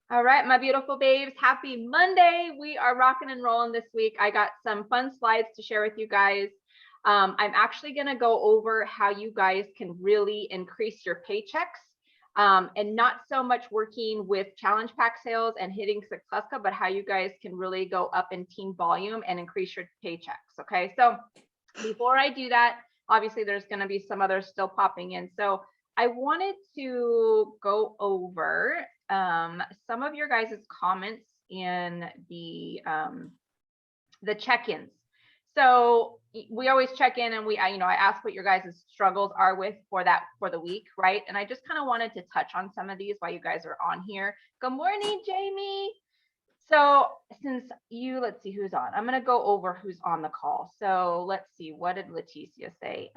All right, my beautiful babes, happy Monday. We are rocking and rolling this week. I got some fun slides to share with you guys. I'm actually going to go over how you guys can really increase your paychecks, and not so much working with challenge pack sales and hitting Successka, but how you guys can really go up in team volume and increase your paychecks. Okay, so before I do that, obviously there's going to be some others still popping in. So I wanted to go over some of your guys' comments in the check-ins. So we always check in and I ask what your guys' struggles are with for the week, right? And I just kind of wanted to touch on some of these while you guys are on here. Good morning, Jamie. So let's see who's on. I'm going to go over who's on the call. So let's see, what did Leticia say?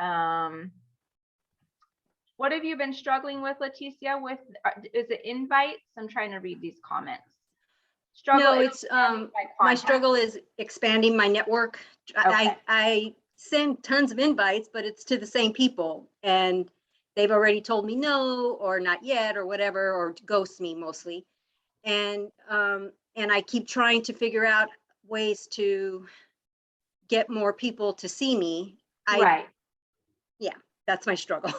What have you been struggling with, Leticia? Is it invites? I'm trying to read these comments. No, it's my struggle is expanding my network. Okay. I send tons of invites, but it's to the same people, and they've already told me no, or not yet, or whatever, or ghost me mostly. And I keep trying to figure out ways to get more people to see me. Right. Yeah, that's my struggle.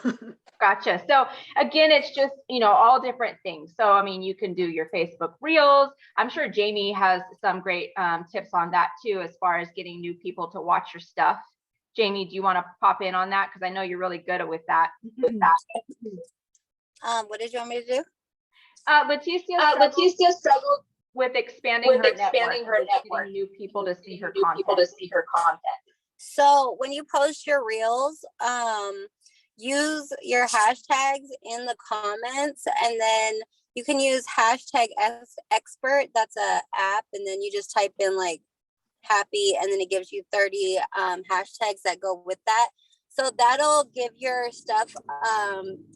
Gotcha. So again, it's just, all different things. So, I mean, you can do your Facebook Reels. I'm sure Jamie has some great tips on that too, as far as getting new people to watch your stuff. Jamie, do you want to pop in on that? Because I know you're really good with that. What did you want me to do? Leticia struggled with expanding her network, getting new people to see her content. So when you post your Reels, use your hashtags in the comments, and then you can use hashtag expert. That's a app, and then you just type in like happy, and then it gives you 30 hashtags that go with that. So that'll give your stuff,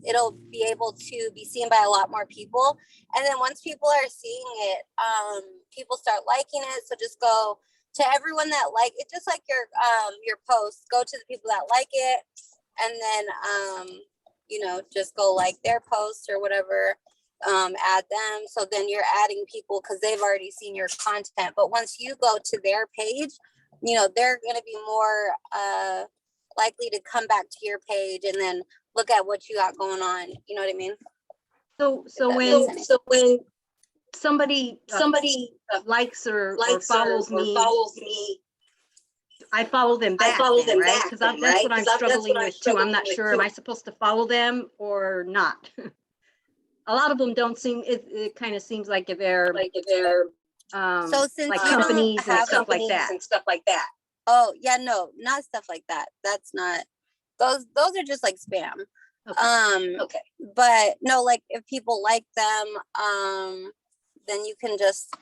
it'll be able to be seen by a lot more people. And then once people are seeing it, people start liking it. So just go to everyone that like it, just like your posts, go to the people that like it, and then, just go like their posts or whatever, add them. So then you're adding people because they've already seen your content. But once you go to their page, they're going to be more likely to come back to your page and then look at what you got going on. You know what I mean? So when somebody likes or follows me, I follow them back, right? Because that's what I'm struggling with too. I'm not sure. Am I supposed to follow them or not? A lot of them don't seem. It kind of seems like they're so since like companies and stuff like that. Oh yeah, no, not stuff like that. That's not. Those are just like spam. Okay. But no, like if people like them, then you can just.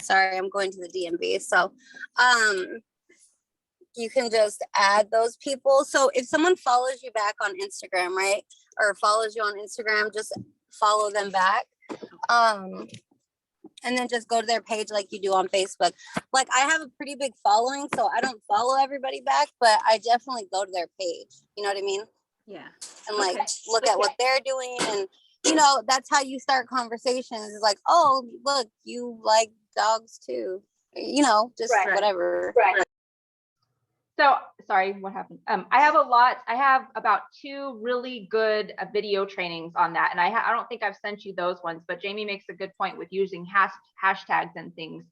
Sorry, I'm going to the DMV. So, you can just add those people. So if someone follows you back on Instagram, right, or follows you on Instagram, just follow them back. And then just go to their page like you do on Facebook. Like I have a pretty big following, so I don't follow everybody back, but I definitely go to their page. You know what I mean? Yeah. And like look at what they're doing, and that's how you start conversations. It's like, oh, look, you like dogs too. Just whatever. Right. So sorry, what happened? I have about 2 really good video trainings on that. And I don't think I've sent you those ones, but Jamie makes a good point with using hashtags and things.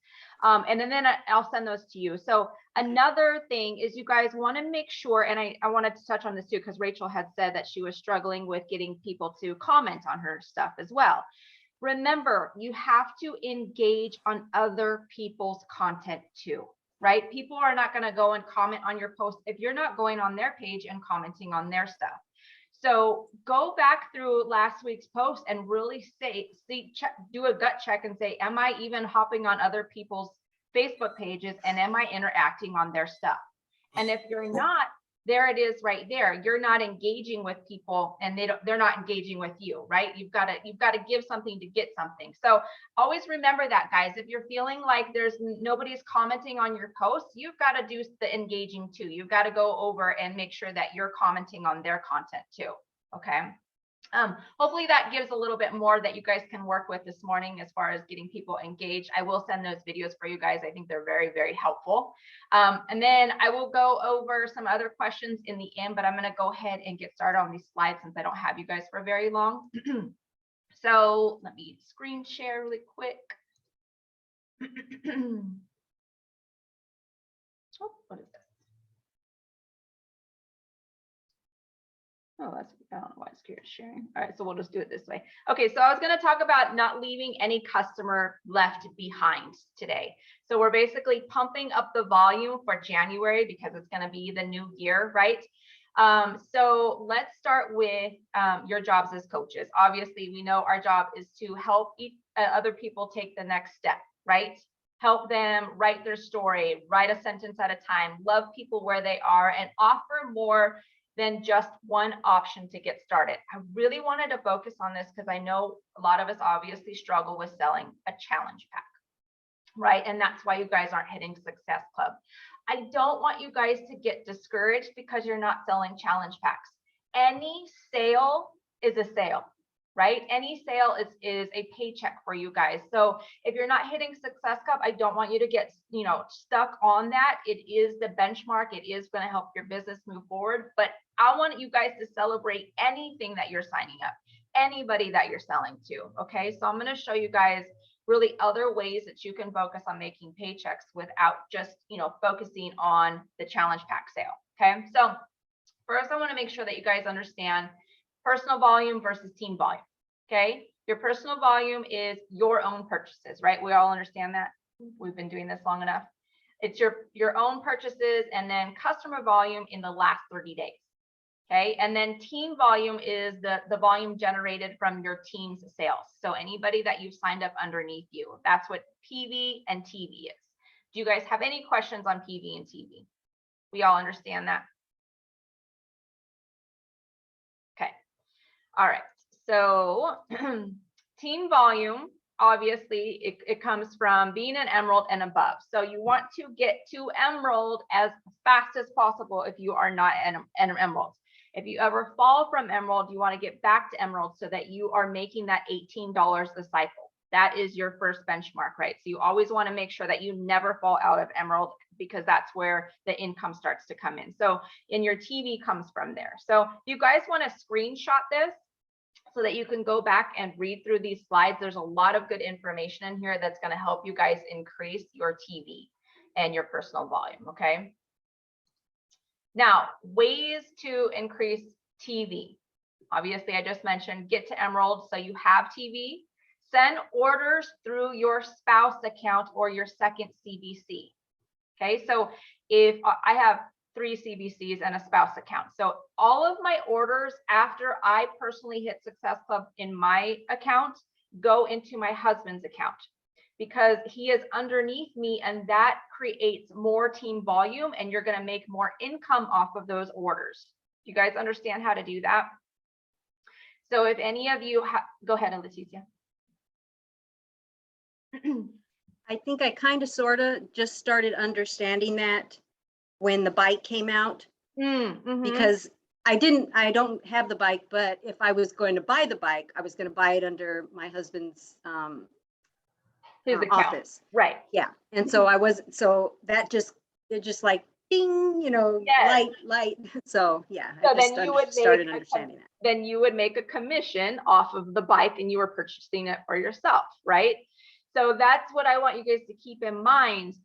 And then I'll send those to you. So another thing is you guys want to make sure, and I wanted to touch on this too, because Rachel had said that she was struggling with getting people to comment on her stuff as well. Remember, you have to engage on other people's content too. Right? People are not going to go and comment on your post if you're not going on their page and commenting on their stuff. So go back through last week's post and really do a gut check and say, am I even hopping on other people's Facebook pages and am I interacting on their stuff? And if you're not, there it is right there. You're not engaging with people and they're not engaging with you, right? You've got to give something to get something. So always remember that, guys. If you're feeling like nobody's commenting on your posts, you've got to do the engaging too. You've got to go over and make sure that you're commenting on their content too. Okay. Hopefully that gives a little bit more that you guys can work with this morning as far as getting people engaged. I will send those videos for you guys. I think they're very, very helpful. And then I will go over some other questions in the end, but I'm going to go ahead and get started on these slides since I don't have you guys for very long. So let me screen share really quick. Oh, what is that? Oh, that's, I don't know why it's sharing. All right, so we'll just do it this way. Okay, so I was going to talk about not leaving any customer left behind today. So we're basically pumping up the volume for January because it's going to be the new year, right? So let's start with your jobs as coaches. Obviously, we know our job is to help other people take the next step, right? Help them write their story, write a sentence at a time, love people where they are, and offer more than just one option to get started. I really wanted to focus on this because I know a lot of us obviously struggle with selling a challenge pack, right? And that's why you guys aren't hitting Success Club. I don't want you guys to get discouraged because you're not selling challenge packs. Any sale is a sale, right? Any sale is a paycheck for you guys. So if you're not hitting Success Club, I don't want you to get, stuck on that. It is the benchmark. It is going to help your business move forward. But I want you guys to celebrate anything that you're signing up, anybody that you're selling to. Okay, so I'm going to show you guys really other ways that you can focus on making paychecks without just, focusing on the challenge pack sale. Okay, so first I want to make sure that you guys understand personal volume versus team volume. Okay, your personal volume is your own purchases, right? We all understand that. We've been doing this long enough. It's your own purchases, and then customer volume in the last 30 days. Okay, and then team volume is the volume generated from your team's sales. So anybody that you've signed up underneath you, that's what PV and TV is. Do you guys have any questions on PV and TV? We all understand that? Okay, all right. So team volume, obviously, it comes from being an emerald and above. So you want to get to emerald as fast as possible if you are not an emerald. If you ever fall from emerald, you want to get back to emerald so that you are making that $18 a cycle. That is your first benchmark, right? So you always want to make sure that you never fall out of emerald because that's where the income starts to come in. So in your TV comes from there. So you guys want to screenshot this so that you can go back and read through these slides. There's a lot of good information in here that's going to help you guys increase your TV and your personal volume, okay? Now, ways to increase TV. Obviously, I just mentioned get to Emerald so you have TV. Send orders through your spouse account or your second CBC. Okay, so if I have 3 CBCs and a spouse account. So all of my orders after I personally hit Success Club in my account go into my husband's account because he is underneath me, and that creates more team volume and you're going to make more income off of those orders. Do you guys understand how to do that? So if any of you go ahead, Leticia. I think I kind of sort of just started understanding that when the bike came out, because I don't have the bike, but if I was going to buy the bike, I was going to buy it under my husband's office. Right. Yeah. And so it just like ding, yes. light. So yeah, so I just started understanding that. Then you would make a commission off of the bike and you were purchasing it for yourself, right? So that's what I want you guys to keep in mind.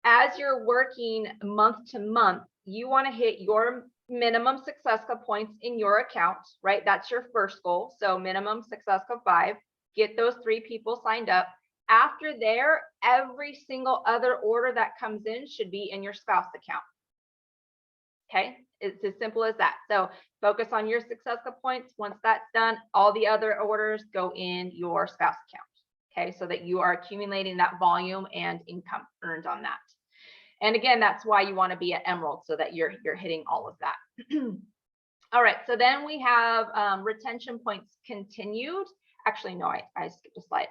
As you're working month to month, you want to hit your minimum Success Club points in your account, right? That's your first goal. So minimum Success Club 5, get those 3 people signed up. After there, every single other order that comes in should be in your spouse account. Okay, it's as simple as that. So focus on your Success Club points. Once that's done, all the other orders go in your spouse account. Okay, so that you are accumulating that volume and income earned on that. And again, that's why you want to be at Emerald so that you're hitting all of that. All right, so then we have retention points continued. Actually, no, I skipped a slide.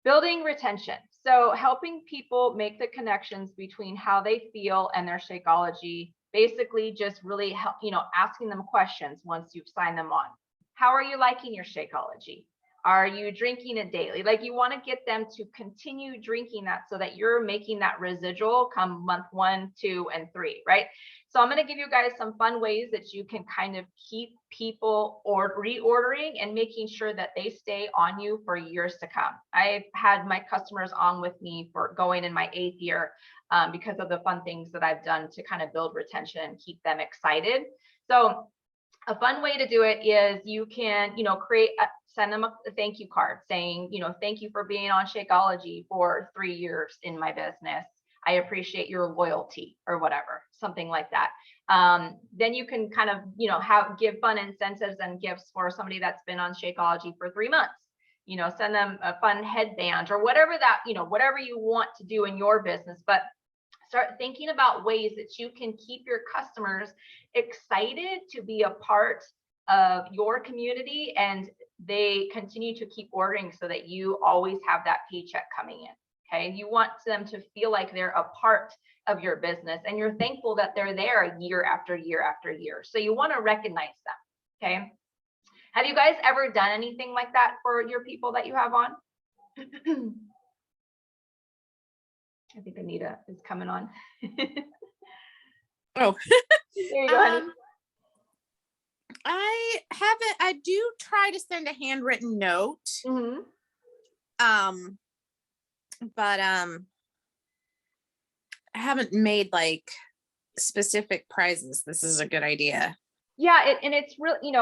Building retention. So helping people make the connections between how they feel and their Shakeology. Basically, just really help, asking them questions once you've signed them on. How are you liking your Shakeology? Are you drinking it daily? Like, you want to get them to continue drinking that so that you're making that residual come month 1, 2, and 3, right? So I'm going to give you guys some fun ways that you can kind of keep people or reordering and making sure that they stay on you for years to come. I've had my customers on with me for going in my 8th year because of the fun things that I've done to kind of build retention and keep them excited. So a fun way to do it is you can, send them a thank you card saying, thank you for being on Shakeology for 3 years in my business. I appreciate your loyalty, or whatever, something like that. Then you can kind of, give fun incentives and gifts for somebody that's been on Shakeology for 3 months. Send them a fun headband or whatever that, whatever you want to do in your business, but start thinking about ways that you can keep your customers excited to be a part of your community, and they continue to keep ordering so that you always have that paycheck coming in. Okay, you want them to feel like they're a part of your business and you're thankful that they're there year after year after year. So you want to recognize them. Okay, have you guys ever done anything like that for your people that you have on? I think Anita is coming on. Oh, there you go, honey. I haven't. I do try to send a handwritten note. Mm-hmm. But I haven't made like specific prizes. This is a good idea. Yeah, and it's really,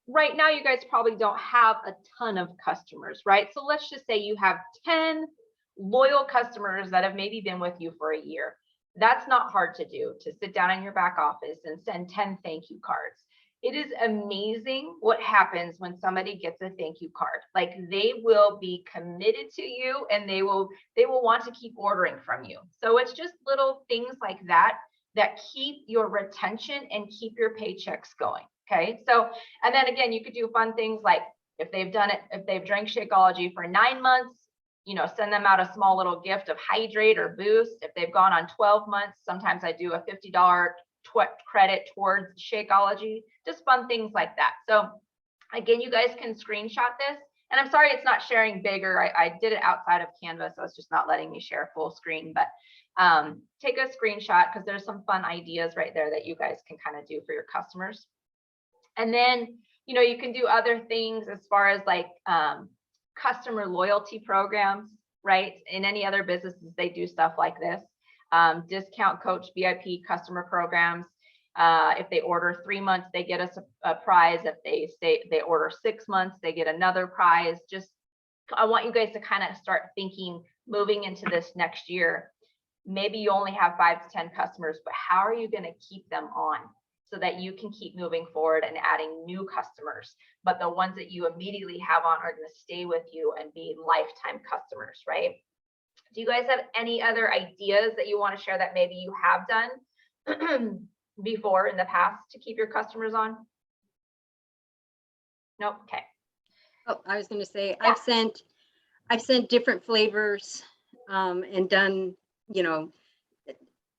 right now you guys probably don't have a ton of customers, right? So let's just say you have 10 loyal customers that have maybe been with you for a year. That's not hard to do, to sit down in your back office and send 10 thank you cards. It is amazing what happens when somebody gets a thank you card. Like, they will be committed to you and they will want to keep ordering from you. So it's just little things like that that keep your retention and keep your paychecks going. Okay. So, and then again, you could do fun things like, if they've drank Shakeology for 9 months, send them out a small little gift of Hydrate or Boost. If they've gone on 12 months, sometimes I do a $50 credit towards Shakeology, just fun things like that. So again, you guys can screenshot this, and I'm sorry it's not sharing bigger. I did it outside of Canva, so it's just not letting me share full screen, but take a screenshot because there's some fun ideas right there that you guys can kind of do for your customers. And then, you can do other things as far as like customer loyalty programs, right? In any other businesses, they do stuff like this. Discount coach VIP customer programs. If they order 3 months, they get us a prize. If they order 6 months, they get another prize. I want you guys to kind of start thinking, moving into this next year, maybe you only have 5 to 10 customers, but how are you going to keep them on so that you can keep moving forward and adding new customers? But the ones that you immediately have on are going to stay with you and be lifetime customers, right? Do you guys have any other ideas that you want to share that maybe you have done before in the past to keep your customers on? Nope. Okay. Oh, I was going to say, Yeah. I've sent different flavors and done,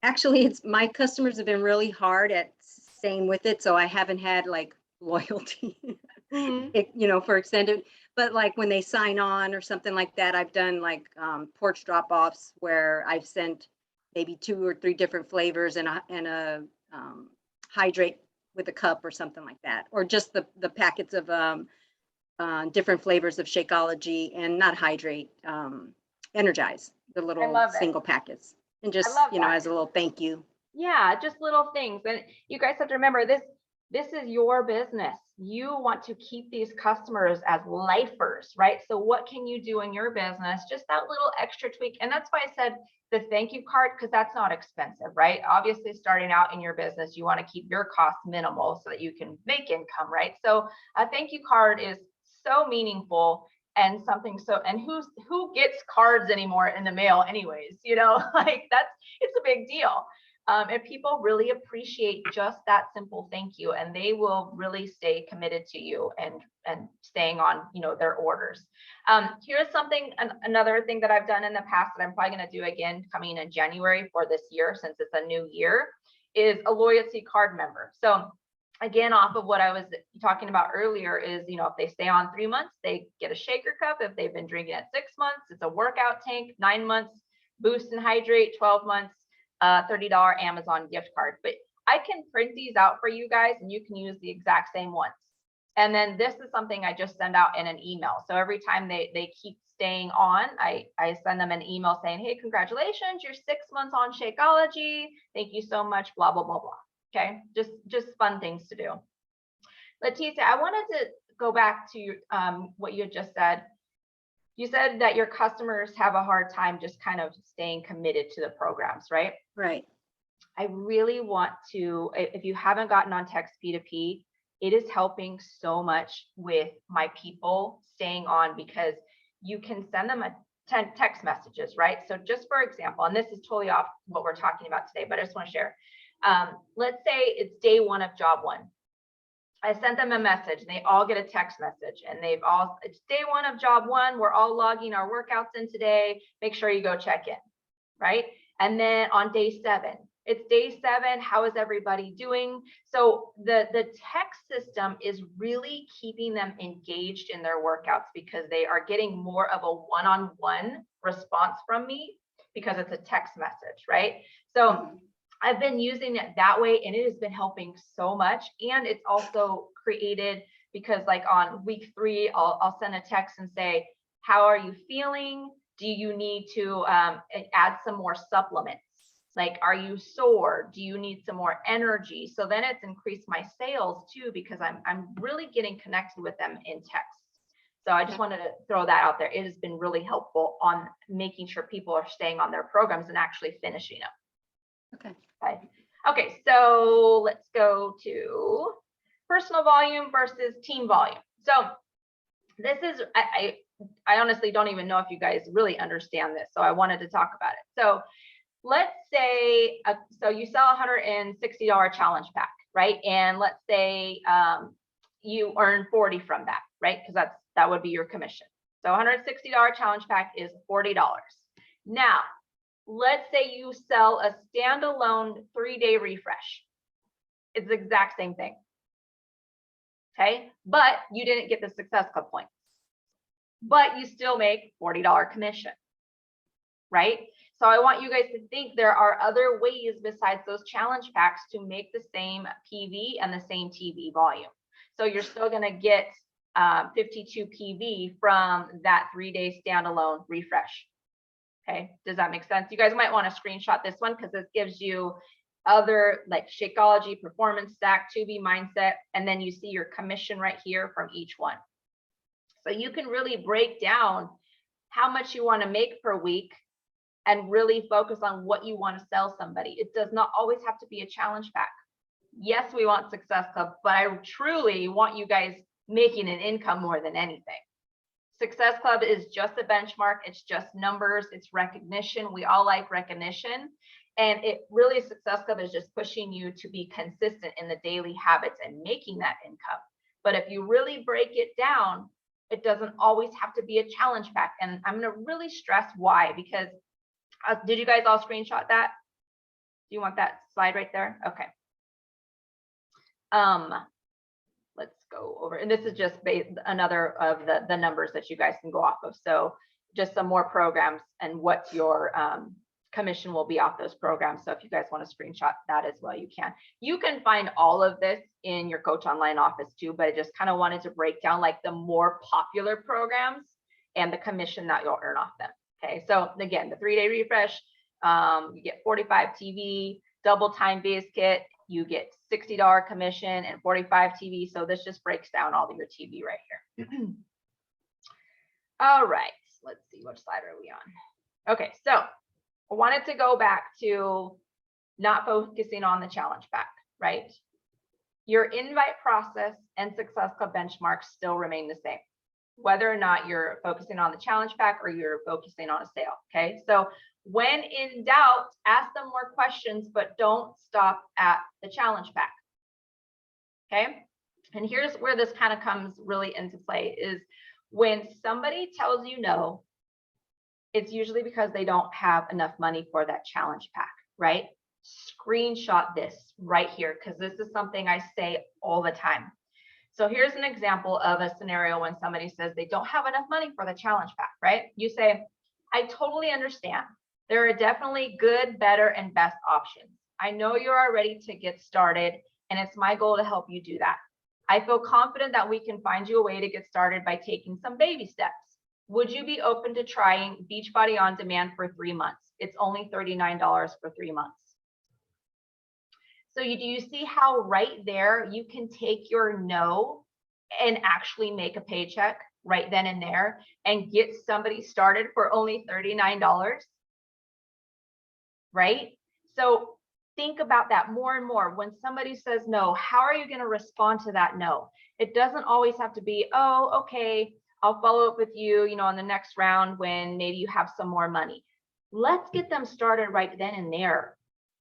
actually my customers have been really hard at staying with it. So I haven't had like loyalty, for extended, but like when they sign on or something like that, I've done like porch drop-offs where I've sent maybe 2 or 3 different flavors and a Hydrate with a cup or something like that, or just the packets of different flavors of Shakeology, and not Hydrate, Energize, the little single packets, and just as a little thank you. Yeah, just little things. And you guys have to remember, this is your business. You want to keep these customers as lifers, right? So what can you do in your business? Just that little extra tweak. And that's why I said the thank you card, because that's not expensive, right? Obviously, starting out in your business, you want to keep your costs minimal so that you can make income, right? So a thank you card is so meaningful and something and who gets cards anymore in the mail anyways, like it's a big deal. And people really appreciate just that simple thank you, and they will really stay committed to you and staying on, their orders. Here's another thing that I've done in the past that I'm probably going to do again coming in January for this year, since it's a new year, is a loyalty card member. So again, off of what I was talking about earlier is, you know, if they stay on 3 months, they get a shaker cup. If they've been drinking at 6 months, it's a workout tank. 9 months, boost and hydrate. 12 months, $30 Amazon gift card. But I can print these out for you guys and you can use the exact same ones. And then this is something I just send out in an email. So every time they keep staying on, I send them an email saying, hey, congratulations, you're 6 months on Shakeology. Thank you so much, blah, blah, blah, blah. Okay, just fun things to do. Leticia, I wanted to go back to what you just said. You said that your customers have a hard time just kind of staying committed to the programs, right? Right. I really want to, if you haven't gotten on Text P2P, it is helping so much with my people staying on because you can send them a text messages, right? So just for example, and this is totally off what we're talking about today, but I just want to share. Let's say it's day 1 of job 1. I sent them a message and they all get a text message and it's day 1 of job 1. We're all logging our workouts in today. Make sure you go check in, right? And then on day 7, it's day 7. How is everybody doing? So the text system is really keeping them engaged in their workouts because they are getting more of a one-on-one response from me because it's a text message, right? So I've been using it that way and it has been helping so much. And it's also created because like on week 3, I'll send a text and say, how are you feeling? Do you need to add some more supplements? Like, are you sore? Do you need some more energy? So then it's increased my sales too, because I'm really getting connected with them in text. So I just wanted to throw that out there. It has been really helpful on making sure people are staying on their programs and actually finishing them. Okay, so let's go to personal volume versus team volume. So this is, I honestly don't even know if you guys really understand this. So I wanted to talk about it. So let's say, so you sell $160 challenge pack, right? And let's say you earn 40 from that, right? Because that would be your commission. So $160 challenge pack is $40. Now, let's say you sell a standalone 3-day refresh. It's the exact same thing. Okay, but you didn't get the Success Club points, but you still make $40 commission, right? So I want you guys to think there are other ways besides those challenge packs to make the same PV and the same TV volume. So you're still going to get 52 PV from that 3-day standalone refresh. Okay, does that make sense? You guys might want to screenshot this one because this gives you other like Shakeology, Performance Stack, 2B Mindset, and then you see your commission right here from each one. So you can really break down how much you want to make per week and really focus on what you want to sell somebody. It does not always have to be a challenge pack. Yes, we want Success Club, but I truly want you guys making an income more than anything. Success Club is just a benchmark. It's just numbers. It's recognition. We all like recognition. And it really, Success Club is just pushing you to be consistent in the daily habits and making that income. But if you really break it down, it doesn't always have to be a challenge pack. And I'm going to really stress why, because did you guys all screenshot that? Do you want that slide right there? Okay. Let's go over, and this is just another of the numbers that you guys can go off of. So just some more programs and what your commission will be off those programs. So if you guys want to screenshot that as well, you can. You can find all of this in your Coach Online office too, but I just kind of wanted to break down like the more popular programs and the commission that you'll earn off them. Okay, so again, the 3-day refresh, you get 45 TV, double time base kit, you get $60 commission and 45 TV. So this just breaks down all of your TV right here. All right, let's see, which slide are we on? Okay, so I wanted to go back to not focusing on the challenge pack, right? Your invite process and Success Club benchmarks still remain the same, whether or not you're focusing on the challenge pack or you're focusing on a sale. Okay, so when in doubt, ask them more questions, but don't stop at the challenge pack. Okay, and here's where this kind of comes really into play is when somebody tells you no, it's usually because they don't have enough money for that challenge pack, right? screenshot this right here, because this is something I say all the time. So here's an example of a scenario when somebody says they don't have enough money for the challenge pack, right? You say, I totally understand. There are definitely good, better, and best options. I know you are ready to get started, and it's my goal to help you do that. I feel confident that we can find you a way to get started by taking some baby steps. Would you be open to trying Beachbody On Demand for 3 months? It's only $39 for 3 months. So do you see how right there you can take your no and actually make a paycheck right then and there and get somebody started for only $39, right? So think about that more and more. When somebody says no, how are you going to respond to that no? It doesn't always have to be, oh, okay, I'll follow up with you, on the next round when maybe you have some more money. Let's get them started right then and there.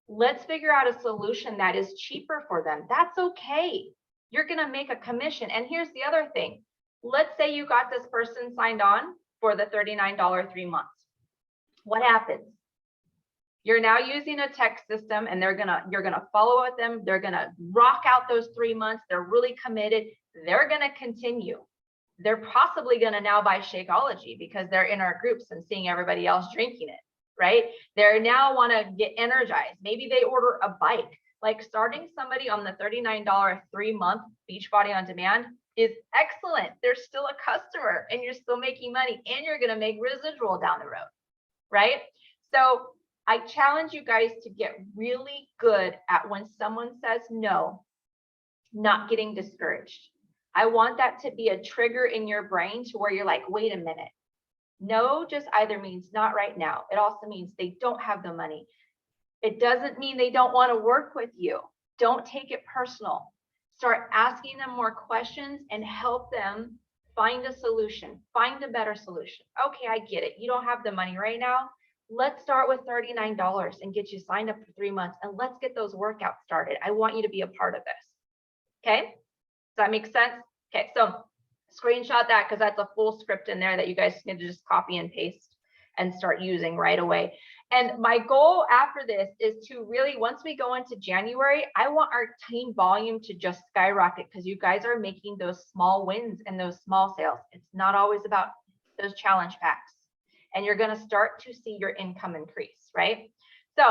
Let's figure out a solution that is cheaper for them. That's okay. You're going to make a commission. And here's the other thing. Let's say you got this person signed on for the $39 3 months. What happens? You're now using a text system, and you're gonna follow up with them. They're gonna rock out those 3 months. They're really committed. They're gonna continue. They're possibly gonna now buy Shakeology because they're in our groups and seeing everybody else drinking it, right? They now want to get energized. Maybe they order a bike. Like starting somebody on the $39 3-month Beachbody On Demand is excellent. They're still a customer, and you're still making money, and you're gonna make residual down the road, right? So I challenge you guys to get really good at when someone says no, not getting discouraged. I want that to be a trigger in your brain to where you're like, wait a minute. No just either means not right now. It also means they don't have the money. It doesn't mean they don't want to work with you. Don't take it personal. Start asking them more questions and help them find a solution, find a better solution. Okay, I get it. You don't have the money right now. Let's start with $39 and get you signed up for 3 months, and let's get those workouts started. I want you to be a part of this. Okay, does that make sense? Okay, so screenshot that, because that's a full script in there that you guys need to just copy and paste and start using right away. And my goal after this is to really, once we go into January, I want our team volume to just skyrocket, because you guys are making those small wins and those small sales. It's not always about those challenge packs. And you're going to start to see your income increase, right? So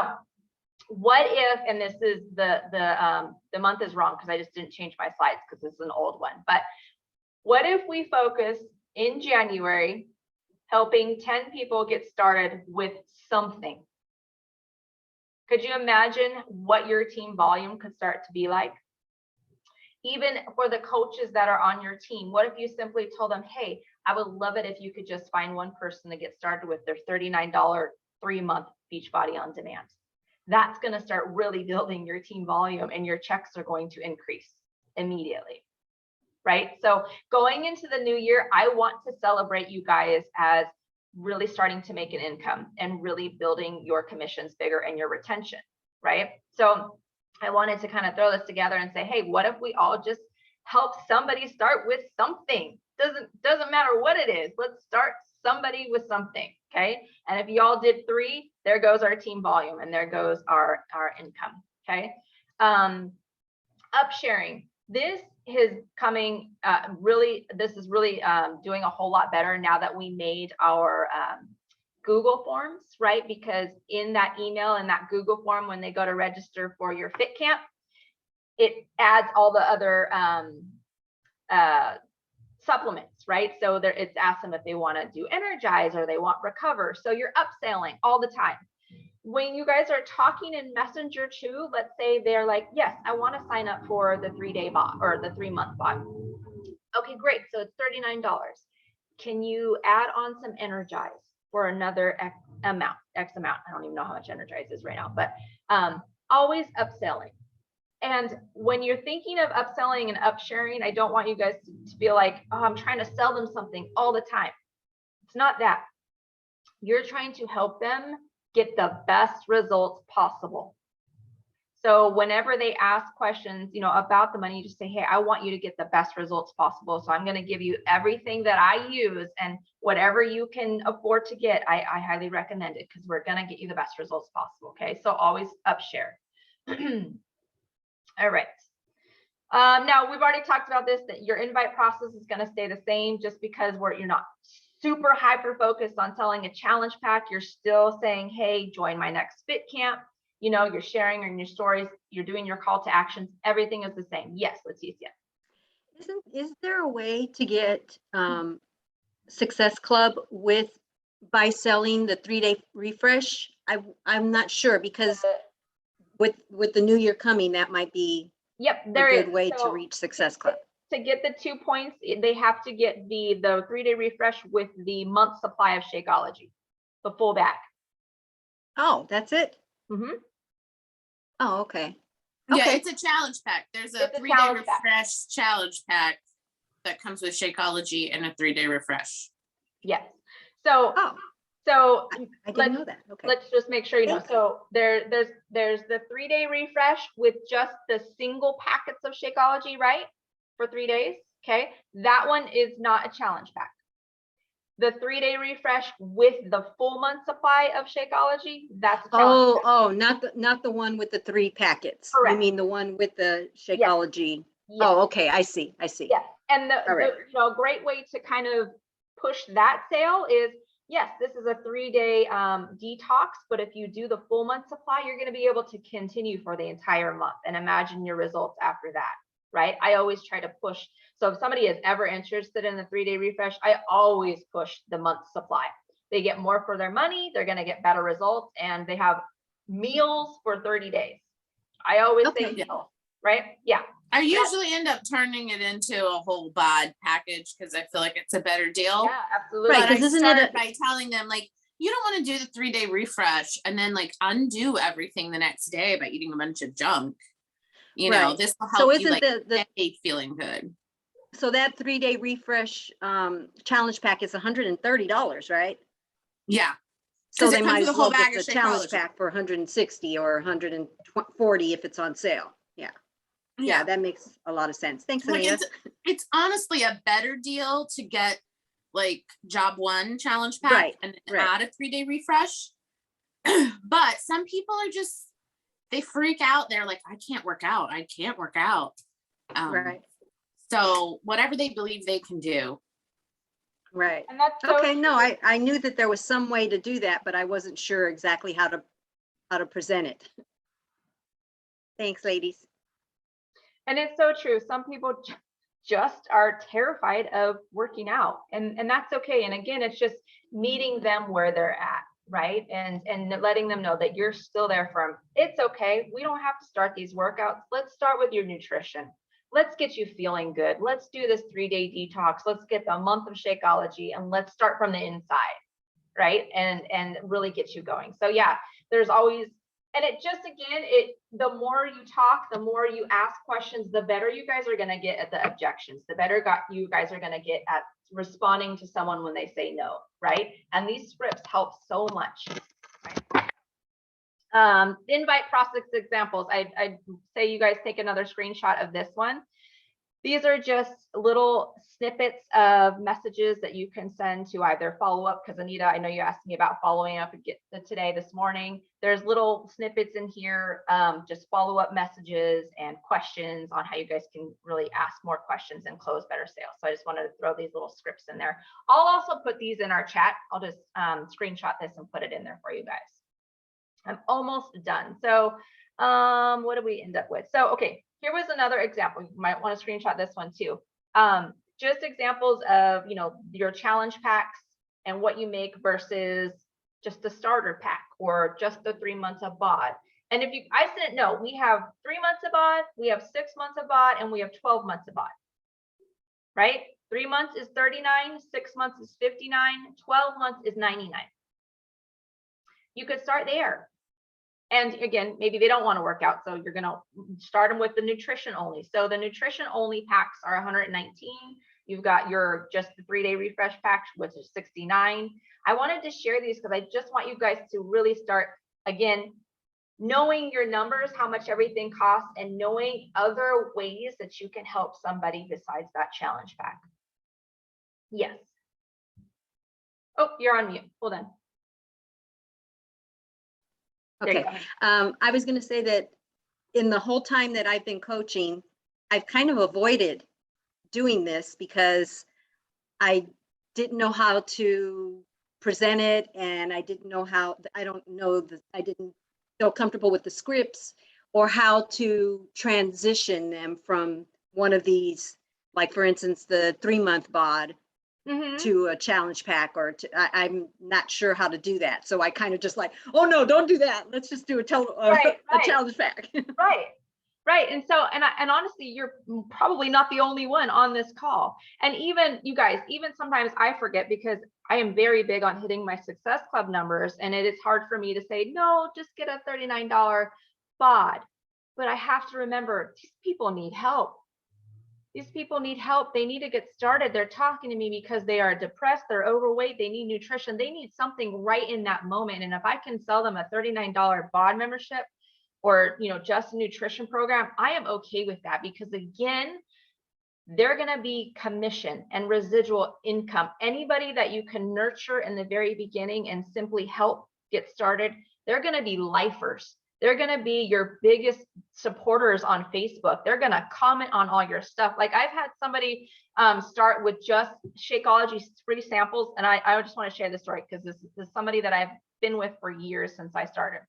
what if, and this is the month is wrong because I just didn't change my slides because this is an old one, but what if we focus in January helping 10 people get started with something? Could you imagine what your team volume could start to be like? Even for the coaches that are on your team, what if you simply told them, hey, I would love it if you could just find one person to get started with their $39 3-month Beachbody On Demand. That's going to start really building your team volume, and your checks are going to increase immediately, right? So going into the new year, I want to celebrate you guys as really starting to make an income and really building your commissions bigger and your retention, right? So I wanted to kind of throw this together and say, hey, what if we all just help somebody start with something? Doesn't matter what it is. Let's start somebody with something, okay? And if y'all did 3, there goes our team volume, and there goes our income, okay? Upsharing. This is coming this is really doing a whole lot better now that we made our Google Forms, right? Because in that email and that Google form, when they go to register for your fit camp, it adds all the other supplements, right? So there, it's asked them if they want to do Energize or they want Recover. So you're upselling all the time. When you guys are talking in Messenger too, let's say they're like, yes, I want to sign up for the 3-day bot or the 3-month bot. Okay, great. So it's $39. Can you add on some Energize for another X amount? I don't even know how much Energize is right now, but always upselling. And when you're thinking of upselling and upsharing, I don't want you guys to feel like, oh, I'm trying to sell them something all the time. It's not that. You're trying to help them get the best results possible. So whenever they ask questions, about the money, you just say, hey, I want you to get the best results possible. So I'm going to give you everything that I use, and whatever you can afford to get, I highly recommend it, because we're going to get you the best results possible. Okay. So always upshare. All right. Now we've already talked about this, that your invite process is going to stay the same, just because you're not super hyper focused on selling a challenge pack. You're still saying, hey, join my next fit camp. You're sharing in your stories, you're doing your call to actions. Everything is the same. Yes, Leticia. Is there a way to get Success Club by selling the 3-day refresh? I'm not sure, because with the new year coming, that might be a good way to reach Success Club. To get the 2 points, they have to get the 3-day refresh with the month supply of Shakeology, the full bag. Oh, that's it. Mm-hmm. Oh, okay. Yeah, Okay. it's a challenge pack. There's a 3-day refresh challenge pack that comes with Shakeology and a 3-day refresh. Yes. So I didn't know that. Okay. Let's just make sure you know. So there's the 3-day refresh with just the single packets of Shakeology, right? For 3 days. Okay. That one is not a challenge pack. The 3-day refresh with the full month supply of Shakeology, that's a challenge pack. Not the one with the 3 packets. Correct. You mean the one with the Shakeology? Yes. Oh, okay. I see. Yeah. And the great way to kind of push that sale is, yes, this is a 3-day detox, but if you do the full month supply, you're going to be able to continue for the entire month and imagine your results after that, right? I always try to push. So if somebody is ever interested in the 3-day refresh, I always push the month supply. They get more for their money, they're going to get better results, and they have meals for 30 days. I always say meals, right? Yeah. I usually end up turning it into a whole bod package, because I feel like it's a better deal. Yeah, absolutely. But I start by telling them, like, you don't want to do the 3-day refresh and then like undo everything the next day by eating a bunch of junk. This will help you like feeling good. So that 3-day refresh challenge pack is $130, right? Yeah. So they might as well get the challenge pack for $160 or $140 if it's on sale. Yeah, that makes a lot of sense. Thanks, Anita. It's honestly a better deal to get like job 1 challenge pack and add a 3-day refresh. But some people are just, they freak out. They're like, I can't work out. Right. So whatever they believe they can do. Right. And that's okay. No, I knew that there was some way to do that, but I wasn't sure exactly how to present it. Thanks, ladies. And it's so true. Some people just are terrified of working out, and that's okay. And again, it's just meeting them where they're at, right? And letting them know that you're still there for them. It's okay. We don't have to start these workouts. Let's start with your nutrition. Let's get you feeling good. Let's do this 3-day detox. Let's get the month of Shakeology, and let's start from the inside, right? And really get you going. So yeah, there's always, and it just, again, the more you talk, the more you ask questions, the better you guys are going to get at the objections, the better you guys are going to get at responding to someone when they say no, right? And these scripts help so much, right? Invite process examples. I'd say you guys take another screenshot of this one. These are just little snippets of messages that you can send to either follow up, because Anita, I know you asked me about following up this morning. There's little snippets in here, just follow up messages and questions on how you guys can really ask more questions and close better sales. So I just wanted to throw these little scripts in there. I'll also put these in our chat. I'll just screenshot this and put it in there for you guys. I'm almost done. So what do we end up with? So, okay. Here was another example. You might want to screenshot this one too. Just examples of, your challenge packs and what you make versus just the starter pack or just the 3 months of bod. And I said, no, we have 3 months of bod, we have 6 months of bod, and we have 12 months of bod, right? 3 months is 39, 6 months is 59, 12 months is 99. You could start there. And again, maybe they don't want to work out, so you're going to start them with the nutrition only. So the nutrition only packs are 119. You've got just the 3-day refresh pack, which is 69. I wanted to share these because I just want you guys to really start, again, knowing your numbers, how much everything costs, and knowing other ways that you can help somebody besides that challenge pack. Yes. Oh, you're on mute. Hold on. Okay. I was going to say that in the whole time that I've been coaching, I've kind of avoided doing this because I didn't know how to present it, and I didn't know how, I didn't feel comfortable with the scripts or how to transition them from one of these, like for instance, the 3-month bod to a challenge pack, or I'm not sure how to do that. So I kind of just like, oh no, don't do that. Let's just do a challenge pack. Right. And so, and honestly, you're probably not the only one on this call. And even you guys, even sometimes I forget, because I am very big on hitting my Success Club numbers. And it is hard for me to say, no, just get a $39 bod. But I have to remember, these people need help. These people need help. They need to get started. They're talking to me because they are depressed, they're overweight, they need nutrition, they need something right in that moment. And if I can sell them a $39 bod membership, or just a nutrition program, I am okay with that, because again, they're going to be commission and residual income. Anybody that you can nurture in the very beginning and simply help get started, they're going to be lifers. They're going to be your biggest supporters on Facebook. They're going to comment on all your stuff. Like I've had somebody start with just Shakeology free samples. And I just want to share this story, because this is somebody that I've been with for years since I started.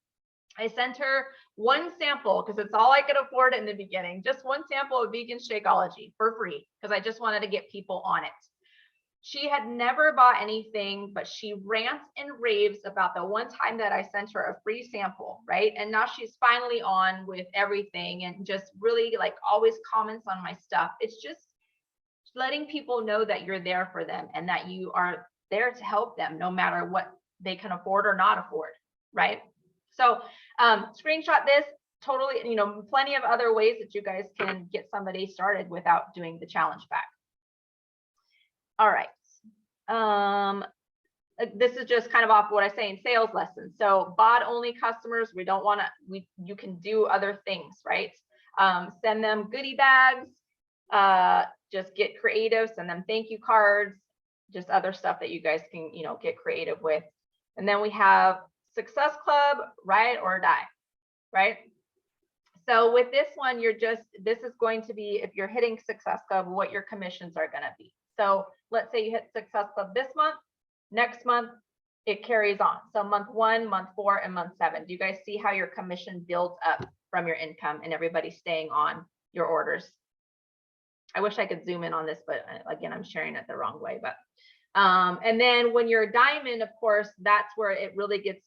I sent her one sample because it's all I could afford in the beginning, just one sample of vegan Shakeology for free, because I just wanted to get people on it. She had never bought anything, but she rants and raves about the one time that I sent her a free sample, right? And now she's finally on with everything and just really like always comments on my stuff. It's just letting people know that you're there for them and that you are there to help them no matter what they can afford or not afford, right? So screenshot this. Totally, plenty of other ways that you guys can get somebody started without doing the challenge pack. All right. This is just kind of off what I say in sales lessons. So bod only customers, we don't want to, you can do other things, right? Send them goodie bags, just get creative, send them thank you cards, just other stuff that you guys can, get creative with. And then we have Success Club, ride or die, right? So with this one, this is going to be, if you're hitting Success Club, what your commissions are going to be. So let's say you hit Success Club this month, next month, it carries on. So month 1, month 4, and month 7. Do you guys see how your commission builds up from your income and everybody staying on your orders? I wish I could zoom in on this, but again, I'm sharing it the wrong way. But and then when you're a diamond, of course, that's where it really gets,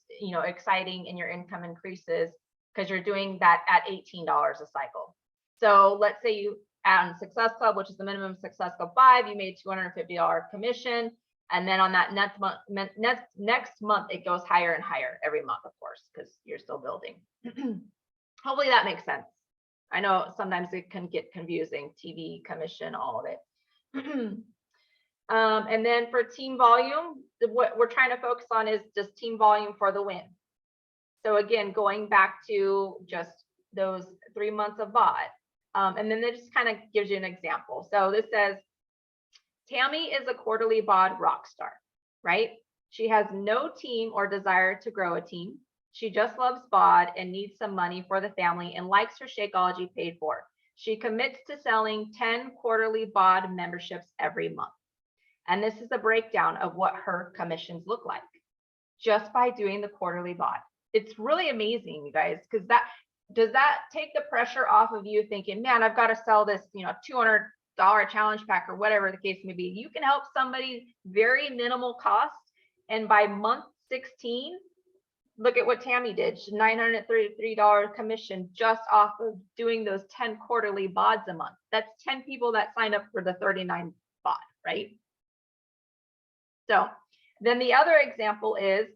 exciting and your income increases, because you're doing that at $18 a cycle. So let's say you add on Success Club, which is the minimum Success Club 5, you made $250 commission. And then on that next month, it goes higher and higher every month, of course, because you're still building. Hopefully that makes sense. I know sometimes it can get confusing, TV, commission, all of it. And then for team volume, what we're trying to focus on is just team volume for the win. So again, going back to just those 3 months of bod. And then it just kind of gives you an example. So this says, Tammy is a quarterly bod rock star, right? She has no team or desire to grow a team. She just loves bod and needs some money for the family and likes her Shakeology paid for. She commits to selling 10 quarterly bod memberships every month. And this is a breakdown of what her commissions look like just by doing the quarterly bod. It's really amazing, you guys, because does that take the pressure off of you thinking, man, I've got to sell this, $200 challenge pack or whatever the case may be. You can help somebody very minimal cost. And by month 16, look at what Tammy did. She's $933 commission just off of doing those 10 quarterly bods a month. That's 10 people that signed up for the 39 bod, right? So then the other example is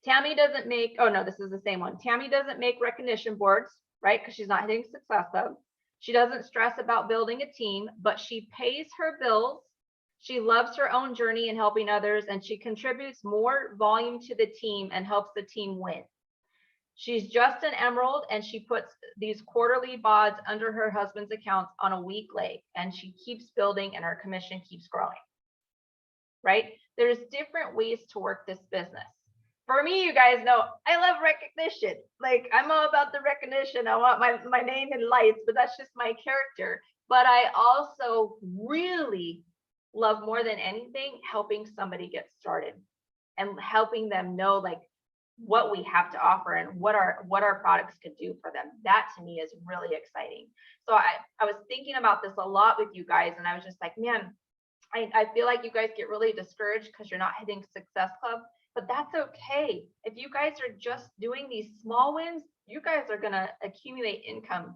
Tammy doesn't make, oh no, this is the same one. Tammy doesn't make recognition boards, right? Because she's not hitting Success Club. She doesn't stress about building a team, but she pays her bills. She loves her own journey and helping others, and she contributes more volume to the team and helps the team win. She's just an emerald, and she puts these quarterly bods under her husband's accounts on a week late, and she keeps building and her commission keeps growing, right? There's different ways to work this business. For me, you guys know, I love recognition. Like, I'm all about the recognition. I want my name in lights, but that's just my character. But I also really love, more than anything, helping somebody get started and helping them know like what we have to offer and what our products could do for them. That to me is really exciting. So I was thinking about this a lot with you guys, and I was just like, man, I feel like you guys get really discouraged because you're not hitting Success Club, but that's okay. If you guys are just doing these small wins, you guys are going to accumulate income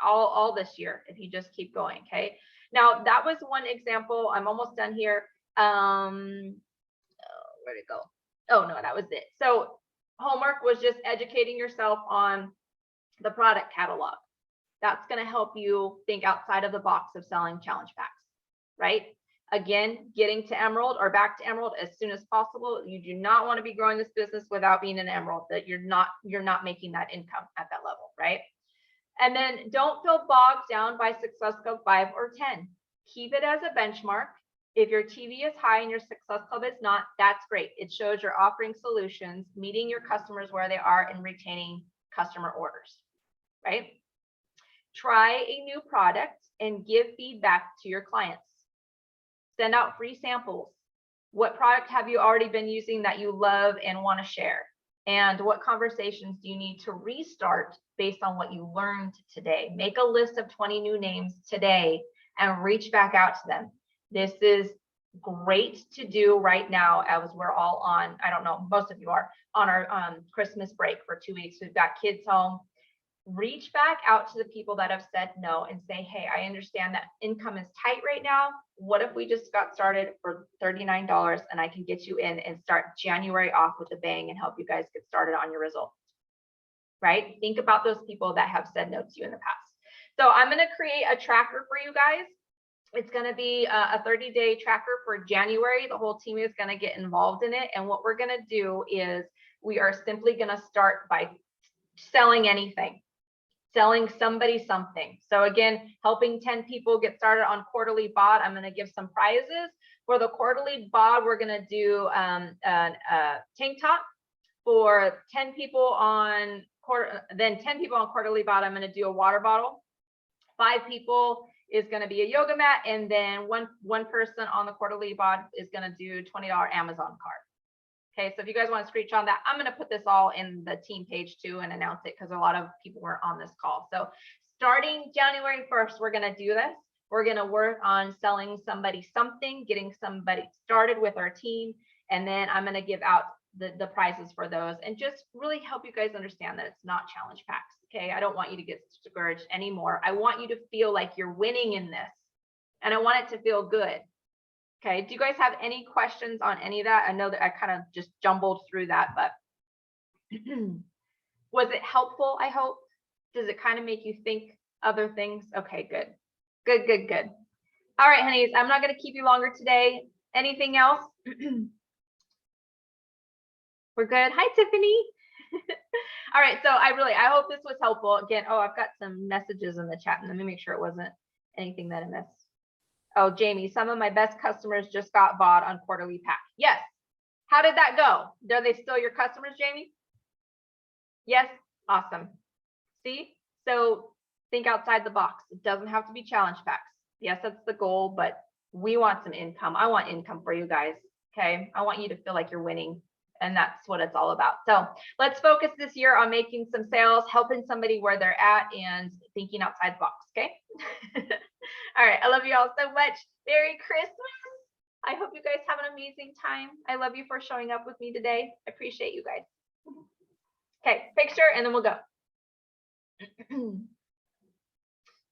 all this year if you just keep going. Okay. Now that was one example. I'm almost done here. Where'd it go? Oh no, that was it. So homework was just educating yourself on the product catalog. That's going to help you think outside of the box of selling challenge packs, right? Again, getting to emerald or back to emerald as soon as possible. You do not want to be growing this business without being an emerald, that you're not making that income at that level, right? And then don't feel bogged down by Success Club 5 or 10. Keep it as a benchmark. If your TV is high and your Success Club is not, that's great. It shows you're offering solutions, meeting your customers where they are, and retaining customer orders, right? Try a new product and give feedback to your clients. Send out free samples. What product have you already been using that you love and want to share? And what conversations do you need to restart based on what you learned today? Make a list of 20 new names today and reach back out to them. This is great to do right now as we're all on, I don't know, most of you are on our Christmas break for 2 weeks. We've got kids home. Reach back out to the people that have said no and say, hey, I understand that income is tight right now. What if we just got started for $39 and I can get you in and start January off with a bang and help you guys get started on your results, right? Think about those people that have said no to you in the past. So I'm going to create a tracker for you guys. It's going to be a 30-day tracker for January. The whole team is going to get involved in it. And what we're going to do is we are simply going to start by selling anything. Selling somebody something. So again, helping 10 people get started on quarterly bod. I'm going to give some prizes for the quarterly bod. We're going to do a tank top for 10 people on then 10 people on quarterly bod. I'm going to do a water bottle. 5 people is going to be a yoga mat, and then one person on the quarterly bod is going to do $20 Amazon card. Okay, so if you guys want to screenshot that, I'm going to put this all in the team page too and announce it because a lot of people were on this call. So starting January 1st, we're going to do this. We're going to work on selling somebody something, getting somebody started with our team, and then I'm going to give out the prizes for those and just really help you guys understand that it's not challenge packs. Okay, I don't want you to get discouraged anymore. I want you to feel like you're winning in this, and I want it to feel good. Okay, do you guys have any questions on any of that? I know that I kind of just jumbled through that, but was it helpful, I hope? Does it kind of make you think other things? Okay, good. Good. All right, honeys, I'm not going to keep you longer today. Anything else? We're good. Hi, Tiffany. All right, so I hope this was helpful. Again, I've got some messages in the chat. Let me make sure it wasn't anything that I missed. Oh, Jamie, some of my best customers just got bought on quarterly pack. Yes. How did that go? Are they still your customers, Jamie? Yes. Awesome. See? So think outside the box. It doesn't have to be challenge packs. Yes, that's the goal, but we want some income. I want income for you guys. Okay. I want you to feel like you're winning. And that's what it's all about. So let's focus this year on making some sales, helping somebody where they're at, and thinking outside the box. Okay. All right. I love you all so much. Merry Christmas. I hope you guys have an amazing time. I love you for showing up with me today. I appreciate you guys. Okay. Picture, and then we'll go. Do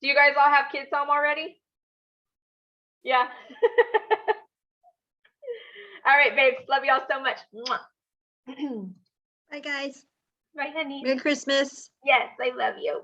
you guys all have kids home already? Yeah. All right, babes. Love you all so much. Bye, guys. Bye, honey. Merry Christmas. Yes, I love you.